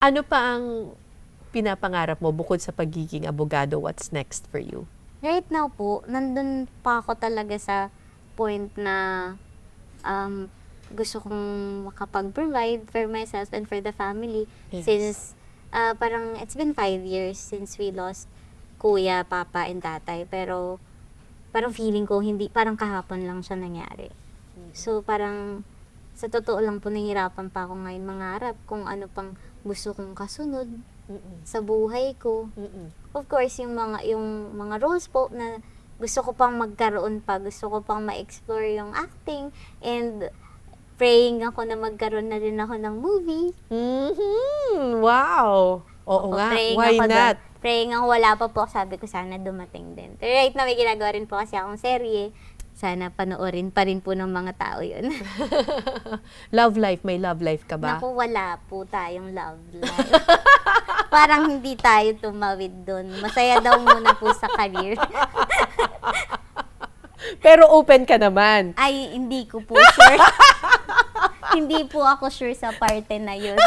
Ano pa ang pinapangarap mo bukod sa pagiging abogado? What's next for you? Right now po, nandun pa ako talaga sa point na gusto kong makapag-provide for myself and for the family. Yes. Since parang it's been 5 years since we lost kuya, papa, and tatay. Pero parang feeling ko hindi, parang kahapon lang siya nangyari. So parang sa totoo lang po nahihirapan pa ako ngayon mangarap kung ano pang gusto kong kasunod sa buhay ko. Of course, yung mga roles po na gusto ko pang magkaroon pa, gusto ko pang ma-explore yung acting, and praying ako na magkaroon na rin ako ng movie. Wow! Oo nga, why not? Praying ako, wala pa po, sabi ko sana dumating din. Pero right now, may ginagawa rin po kasi akong serye. Sana panoorin pa rin po ng mga tao yun. Love life, may love life ka ba? Naku, wala po tayong love life. Parang hindi tayo tumawid doon. Masaya daw muna po sa career. Pero open ka naman. Ay, hindi ko po sure. Hindi po ako sure sa parte na yun.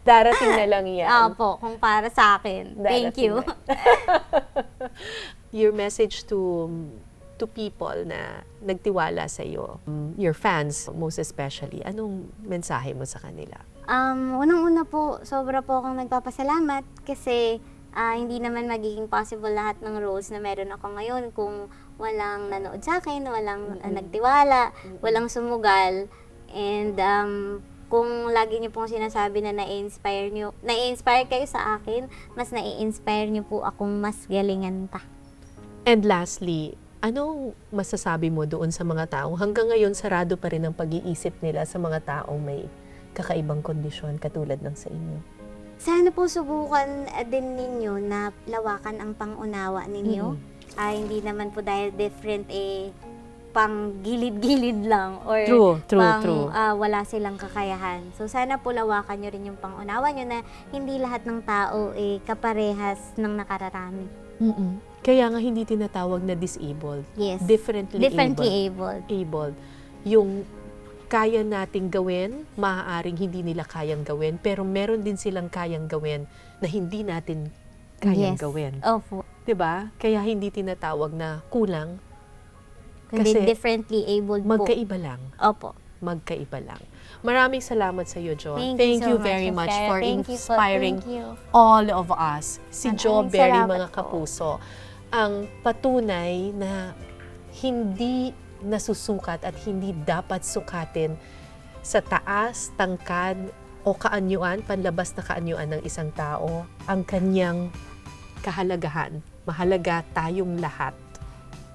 Darating na lang yan. Opo, kung para sa akin. Thank Darating you. na. Your message to people na nagtiwala sa iyo, your fans most especially, anong mensahe mo sa kanila? Unang-una po, sobra po akong nagpapasalamat kasi hindi naman magiging possible lahat ng roles na meron ako ngayon kung walang nanood sa akin, walang nagtiwala, walang sumugal. And kung lagi niyo pong sinasabi na na-inspire kayo sa akin, mas na-inspire niyo po akong mas galingan pa. And lastly, anong masasabi mo doon sa mga taong hanggang ngayon sarado pa rin ang pag-iisip nila sa mga taong may kakaibang kondisyon katulad ng sa inyo? Sana po subukan din ninyo na lawakan ang pangunawa ninyo. Hindi naman po dahil different pang gilid-gilid lang or true. Wala silang kakayahan. So sana po lawakan nyo rin yung pangunawa nyo na hindi lahat ng tao kaparehas ng nakararami. Kaya nga hindi tinatawag na disabled. Yes. Differently abled. Abled. Yung kaya nating gawin, maaaring hindi nila kayang gawin, pero meron din silang kayang gawin na hindi natin kayang gawin. Opo. 'Di ba? Kaya hindi tinatawag na kulang. Kundi Kasi differently abled po. magkaiba lang. Opo. Magkaiba lang. Maraming salamat sa iyo, Jo. Thank you so very much for Thank you po. inspiring Thank you. all of us. Si Jo Maraming Berry, salamat mga po. kapuso, ang patunay na hindi nasusukat at hindi dapat sukatin sa taas, tangkad o kaanyuan, panlabas na kaanyuan ng isang tao, ang kanyang kahalagahan. Mahalaga tayong lahat.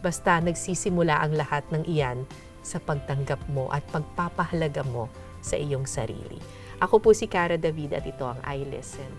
Basta nagsisimula ang lahat ng iyan sa pagtanggap mo at pagpapahalaga mo sa iyong sarili. Ako po si Cara David at ito ang I Listen.